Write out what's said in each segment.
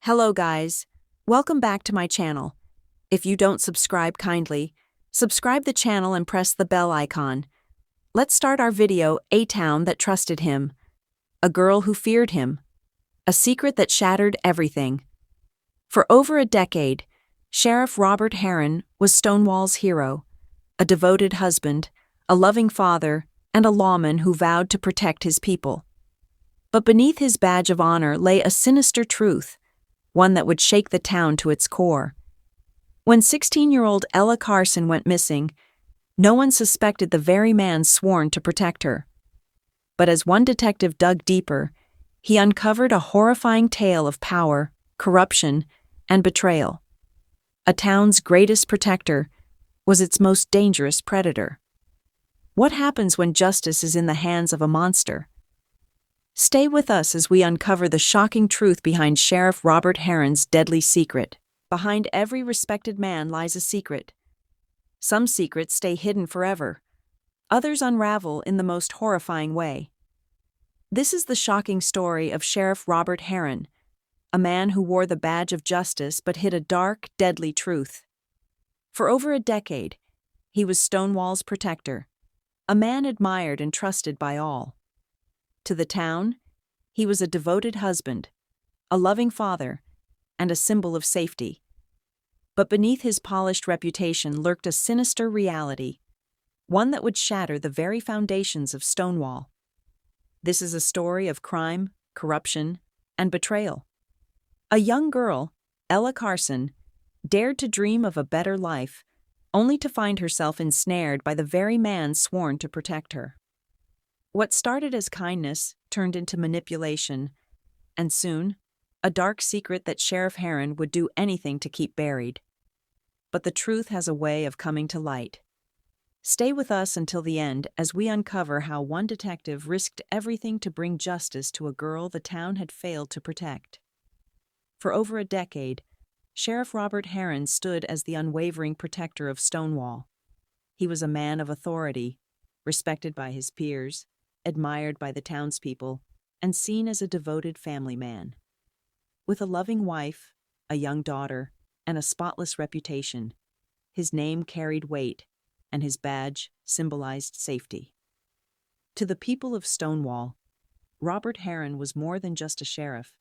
Hello guys, welcome back to my channel. If you don't subscribe kindly, subscribe the channel and press the bell icon. Let's start our video, A Town That Trusted Him. A Girl Who Feared Him. A Secret That Shattered Everything. For over a decade, Sheriff Robert Heron was Stonewall's hero, a devoted husband, a loving father, and a lawman who vowed to protect his people. But beneath his badge of honor lay a sinister truth, one that would shake the town to its core. When 16-year-old Ella Carson went missing, no one suspected the very man sworn to protect her. But as one detective dug deeper, he uncovered a horrifying tale of power, corruption, and betrayal. A town's greatest protector was its most dangerous predator. What happens when justice is in the hands of a monster? Stay with us as we uncover the shocking truth behind Sheriff Robert Heron's deadly secret. Behind every respected man lies a secret. Some secrets stay hidden forever. Others unravel in the most horrifying way. This is the shocking story of Sheriff Robert Heron, a man who wore the badge of justice but hid a dark, deadly truth. For over a decade, he was Stonewall's protector, a man admired and trusted by all. To the town, he was a devoted husband, a loving father, and a symbol of safety. But beneath his polished reputation lurked a sinister reality, one that would shatter the very foundations of Stonewall. This is a story of crime, corruption, and betrayal. A young girl, Ella Carson, dared to dream of a better life, only to find herself ensnared by the very man sworn to protect her. What started as kindness turned into manipulation, and soon, a dark secret that Sheriff Heron would do anything to keep buried. But the truth has a way of coming to light. Stay with us until the end as we uncover how one detective risked everything to bring justice to a girl the town had failed to protect. For over a decade, Sheriff Robert Heron stood as the unwavering protector of Stonewall. He was a man of authority, respected by his peers, admired by the townspeople, and seen as a devoted family man. With a loving wife, a young daughter, and a spotless reputation, his name carried weight, and his badge symbolized safety. To the people of Stonewall, Robert Heron was more than just a sheriff.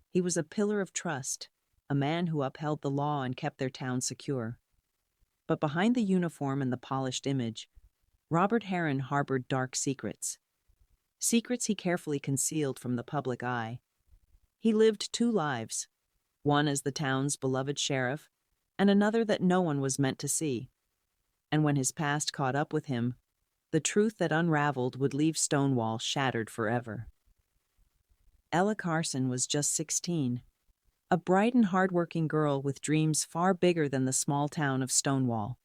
He was a pillar of trust, a man who upheld the law and kept their town secure. But behind the uniform and the polished image, Robert Heron harbored dark secrets. Secrets he carefully concealed from the public eye. He lived two lives, one as the town's beloved sheriff, and another that no one was meant to see. And when his past caught up with him, the truth that unraveled would leave Stonewall shattered forever. Ella Carson was just 16, a bright and hardworking girl with dreams far bigger than the small town of Stonewall.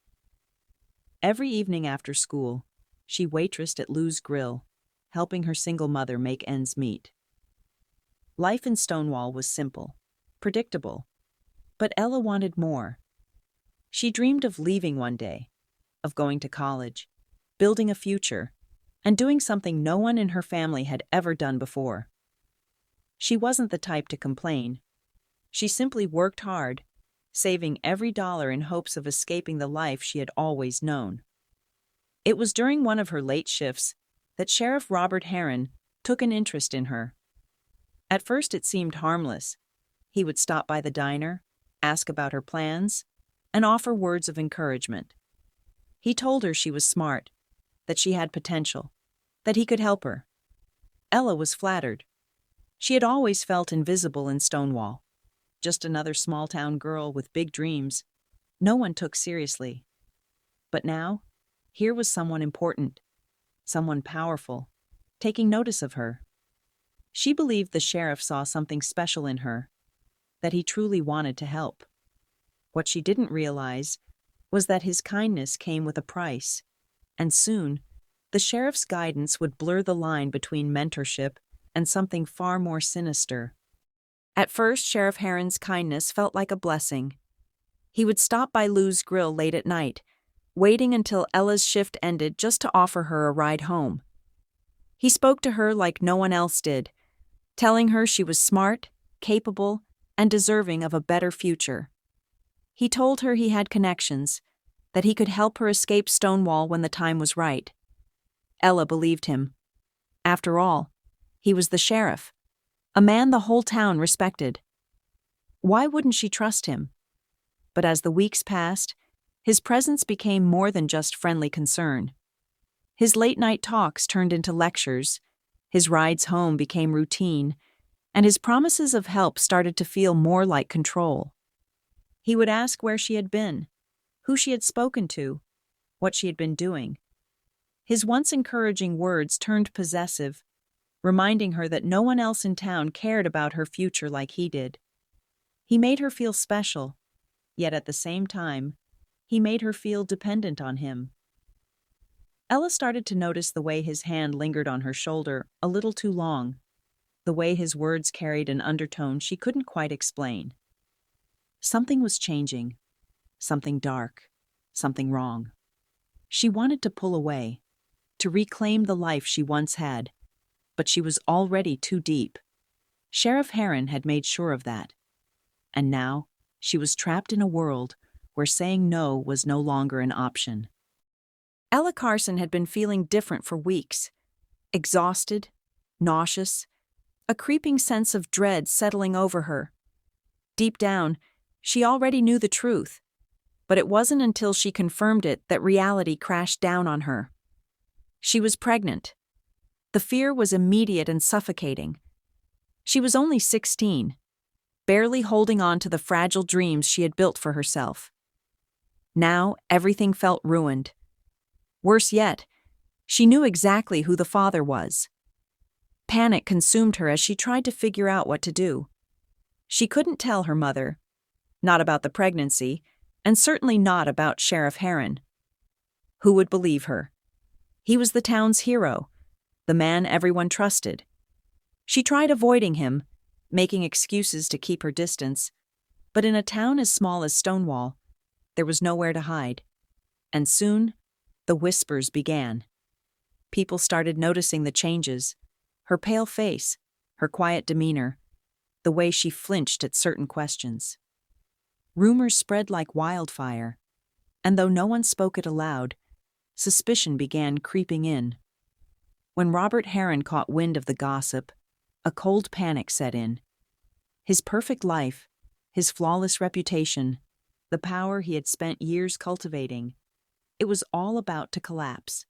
Every evening after school, she waitressed at Lou's Grill, helping her single mother make ends meet. Life in Stonewall was simple, predictable, but Ella wanted more. She dreamed of leaving one day, of going to college, building a future, and doing something no one in her family had ever done before. She wasn't the type to complain. She simply worked hard, saving every dollar in hopes of escaping the life she had always known. It was during one of her late shifts that Sheriff Robert Heron took an interest in her. At first it seemed harmless. He would stop by the diner, ask about her plans, and offer words of encouragement. He told her she was smart, that she had potential, that he could help her. Ella was flattered. She had always felt invisible in Stonewall, just another small-town girl with big dreams no one took seriously. But now, here was someone important, someone powerful, taking notice of her. She believed the sheriff saw something special in her, that he truly wanted to help. What she didn't realize was that his kindness came with a price, and soon, the sheriff's guidance would blur the line between mentorship and something far more sinister. At first, Sheriff Heron's kindness felt like a blessing. He would stop by Lou's Grill late at night, waiting until Ella's shift ended just to offer her a ride home. He spoke to her like no one else did, telling her she was smart, capable, and deserving of a better future. He told her he had connections, that he could help her escape Stonewall when the time was right. Ella believed him. After all, he was the sheriff, a man the whole town respected. Why wouldn't she trust him? But as the weeks passed, his presence became more than just friendly concern. His late-night talks turned into lectures, his rides home became routine, and his promises of help started to feel more like control. He would ask where she had been, who she had spoken to, what she had been doing. His once encouraging words turned possessive, reminding her that no one else in town cared about her future like he did. He made her feel special, yet at the same time, he made her feel dependent on him. Ella started to notice the way his hand lingered on her shoulder a little too long, the way his words carried an undertone she couldn't quite explain. Something was changing, something dark, something wrong. She wanted to pull away, to reclaim the life she once had, but she was already too deep. Sheriff Heron had made sure of that. And now, she was trapped in a world where saying no was no longer an option. Ella Carson had been feeling different for weeks. Exhausted, nauseous, a creeping sense of dread settling over her. Deep down, she already knew the truth, but it wasn't until she confirmed it that reality crashed down on her. She was pregnant. The fear was immediate and suffocating. She was only 16, barely holding on to the fragile dreams she had built for herself. Now, everything felt ruined. Worse yet, she knew exactly who the father was. Panic consumed her as she tried to figure out what to do. She couldn't tell her mother, not about the pregnancy, and certainly not about Sheriff Heron. Who would believe her? He was the town's hero, the man everyone trusted. She tried avoiding him, making excuses to keep her distance, but in a town as small as Stonewall, there was nowhere to hide. And soon, the whispers began. People started noticing the changes, her pale face, her quiet demeanor, the way she flinched at certain questions. Rumors spread like wildfire, and though no one spoke it aloud, suspicion began creeping in. When Robert Heron caught wind of the gossip, a cold panic set in. His perfect life, his flawless reputation, the power he had spent years cultivating, it was all about to collapse.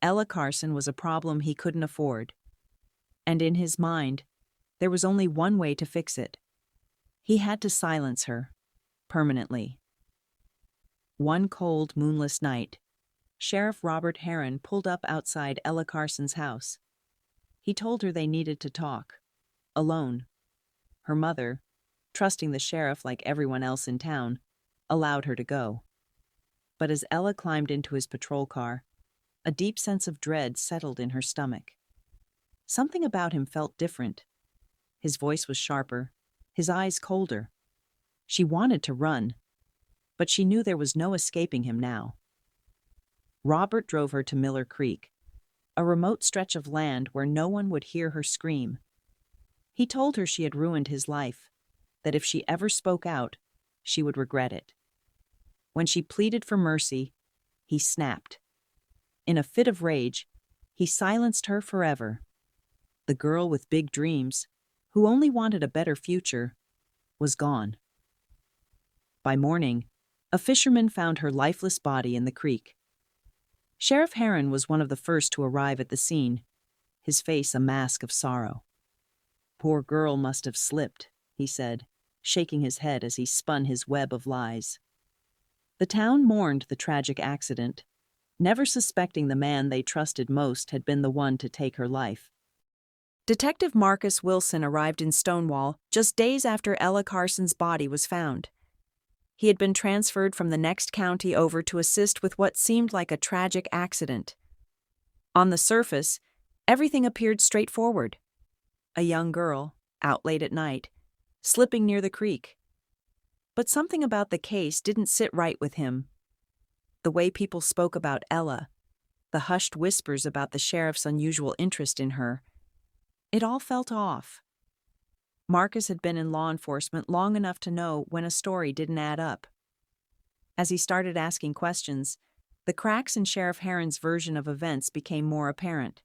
Ella Carson was a problem he couldn't afford. And in his mind, there was only one way to fix it. He had to silence her, permanently. One cold, moonless night, Sheriff Robert Heron pulled up outside Ella Carson's house. He told her they needed to talk, alone. Her mother, trusting the sheriff like everyone else in town, allowed her to go. But as Ella climbed into his patrol car, a deep sense of dread settled in her stomach. Something about him felt different. His voice was sharper, his eyes colder. She wanted to run, but she knew there was no escaping him now. Robert drove her to Miller Creek, a remote stretch of land where no one would hear her scream. He told her she had ruined his life, that if she ever spoke out, she would regret it. When she pleaded for mercy, he snapped. In a fit of rage, he silenced her forever. The girl with big dreams, who only wanted a better future, was gone. By morning, a fisherman found her lifeless body in the creek. Sheriff Heron was one of the first to arrive at the scene, his face a mask of sorrow. "Poor girl must have slipped," he said, shaking his head as he spun his web of lies. The town mourned the tragic accident, never suspecting the man they trusted most had been the one to take her life. Detective Marcus Wilson arrived in Stonewall just days after Ella Carson's body was found. He had been transferred from the next county over to assist with what seemed like a tragic accident. On the surface, everything appeared straightforward. A young girl, out late at night, slipping near the creek. But something about the case didn't sit right with him. The way people spoke about Ella, the hushed whispers about the sheriff's unusual interest in her, it all felt off. Marcus had been in law enforcement long enough to know when a story didn't add up. As he started asking questions, the cracks in Sheriff Heron's version of events became more apparent.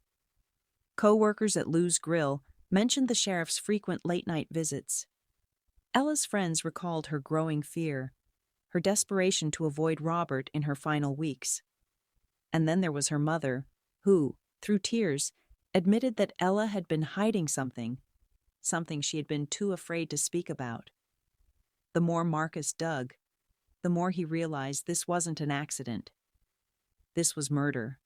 Co-workers at Lou's Grill mentioned the sheriff's frequent late-night visits. Ella's friends recalled her growing fear, her desperation to avoid Robert in her final weeks. And then there was her mother, who, through tears, admitted that Ella had been hiding something she had been too afraid to speak about. The more Marcus dug, the more he realized this wasn't an accident. This was murder.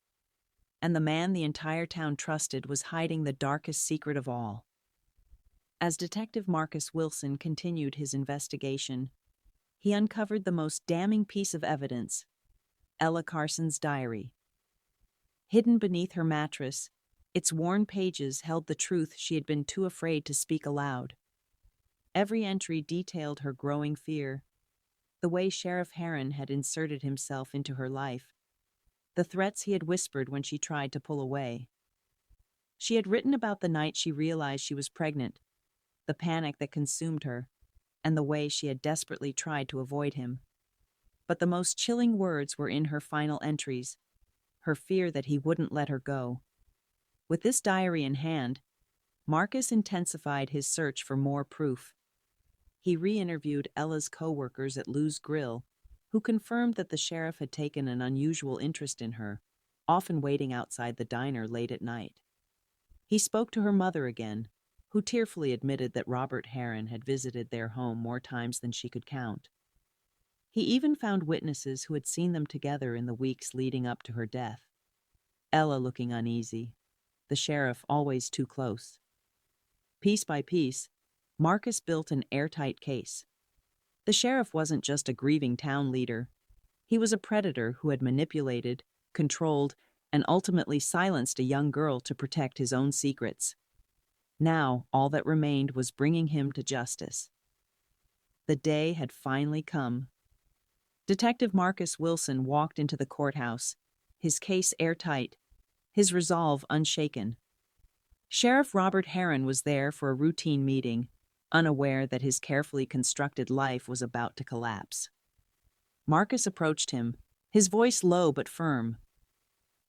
And the man the entire town trusted was hiding the darkest secret of all. As Detective Marcus Wilson continued his investigation, he uncovered the most damning piece of evidence: Ella Carson's diary. Hidden beneath her mattress, its worn pages held the truth she had been too afraid to speak aloud. Every entry detailed her growing fear, the way Sheriff Heron had inserted himself into her life, the threats he had whispered when she tried to pull away. She had written about the night she realized she was pregnant, the panic that consumed her, and the way she had desperately tried to avoid him. But the most chilling words were in her final entries, her fear that he wouldn't let her go. With this diary in hand, Marcus intensified his search for more proof. He re-interviewed Ella's co-workers at Lou's Grill, who confirmed that the sheriff had taken an unusual interest in her, often waiting outside the diner late at night. He spoke to her mother again, who tearfully admitted that Robert Heron had visited their home more times than she could count. He even found witnesses who had seen them together in the weeks leading up to her death. Ella looking uneasy, the sheriff always too close. Piece by piece, Marcus built an airtight case. The sheriff wasn't just a grieving town leader. He was a predator who had manipulated, controlled, and ultimately silenced a young girl to protect his own secrets. Now, all that remained was bringing him to justice. The day had finally come. Detective Marcus Wilson walked into the courthouse, his case airtight, his resolve unshaken. Sheriff Robert Heron was there for a routine meeting, unaware that his carefully constructed life was about to collapse. Marcus approached him, his voice low but firm.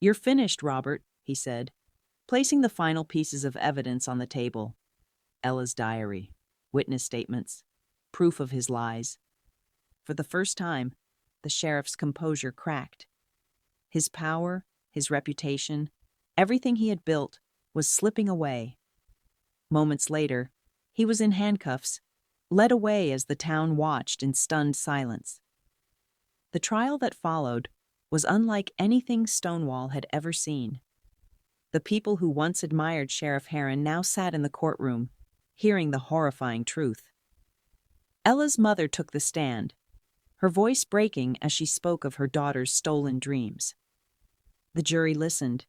"You're finished, Robert," he said, placing the final pieces of evidence on the table. Ella's diary, witness statements, proof of his lies. For the first time, the sheriff's composure cracked. His power, his reputation, everything he had built was slipping away. Moments later, he was in handcuffs, led away as the town watched in stunned silence. The trial that followed was unlike anything Stonewall had ever seen. The people who once admired Sheriff Heron now sat in the courtroom, hearing the horrifying truth. Ella's mother took the stand, her voice breaking as she spoke of her daughter's stolen dreams. The jury listened,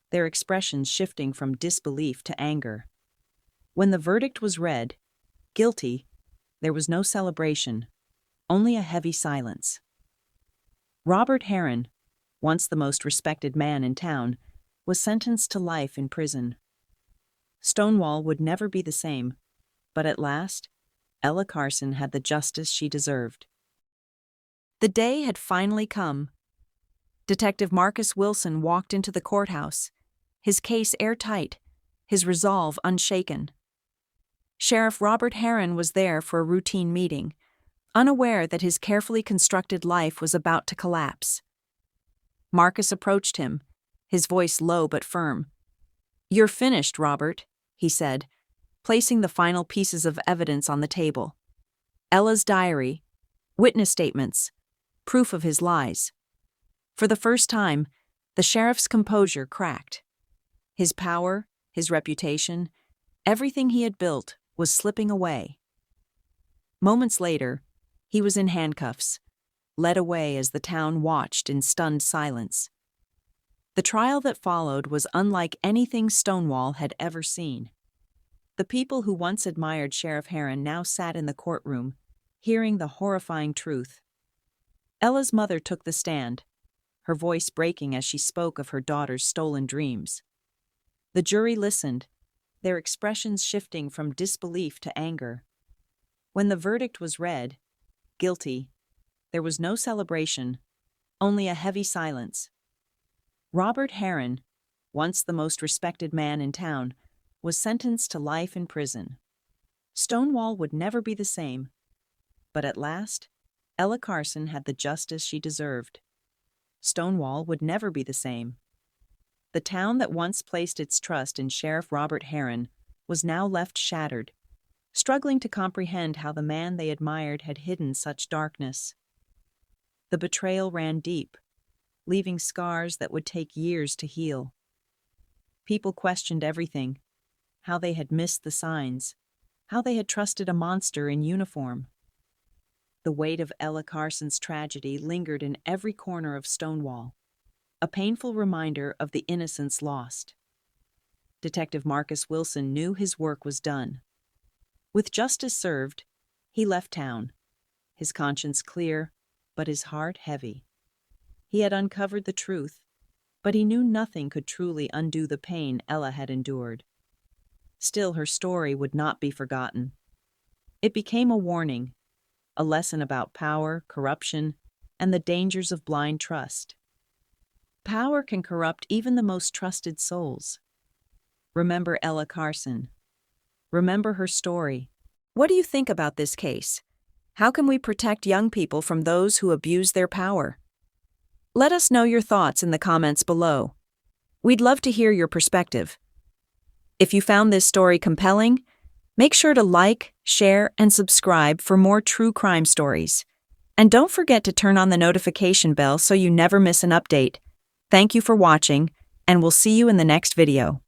their expressions shifting from disbelief to anger. When the verdict was read, guilty, there was no celebration, only a heavy silence. Robert Heron, once the most respected man in town, was sentenced to life in prison. Stonewall would never be the same, but at last, Ella Carson had the justice she deserved. The day had finally come. Detective Marcus Wilson walked into the courthouse, his case airtight, his resolve unshaken. Sheriff Robert Heron was there for a routine meeting, unaware that his carefully constructed life was about to collapse. Marcus approached him, his voice low but firm. "You're finished, Robert," he said, placing the final pieces of evidence on the table. Ella's diary, witness statements, proof of his lies. For the first time, the sheriff's composure cracked. His power, his reputation, everything he had built was slipping away. Moments later, he was in handcuffs, led away as the town watched in stunned silence. The trial that followed was unlike anything Stonewall had ever seen. The people who once admired Sheriff Heron now sat in the courtroom, hearing the horrifying truth. Ella's mother took the stand, her voice breaking as she spoke of her daughter's stolen dreams. The jury listened, their expressions shifting from disbelief to anger. When the verdict was read, guilty, there was no celebration, only a heavy silence. Robert Heron, once the most respected man in town, was sentenced to life in prison. Stonewall would never be the same. But at last, Ella Carson had the justice she deserved. Stonewall would never be the same. The town that once placed its trust in Sheriff Robert Heron was now left shattered, struggling to comprehend how the man they admired had hidden such darkness. The betrayal ran deep, leaving scars that would take years to heal. People questioned everything: how they had missed the signs, how they had trusted a monster in uniform. The weight of Ella Carson's tragedy lingered in every corner of Stonewall, a painful reminder of the innocence lost. Detective Marcus Wilson knew his work was done. With justice served, he left town, his conscience clear, but his heart heavy. He had uncovered the truth, but he knew nothing could truly undo the pain Ella had endured. Still, her story would not be forgotten. It became a warning, a lesson about power, corruption, and the dangers of blind trust. Power can corrupt even the most trusted souls. Remember Ella Carson. Remember her story. What do you think about this case? How can we protect young people from those who abuse their power? Let us know your thoughts in the comments below. We'd love to hear your perspective. If you found this story compelling, make sure to like, share, and subscribe for more true crime stories. And don't forget to turn on the notification bell so you never miss an update. Thank you for watching, and we'll see you in the next video.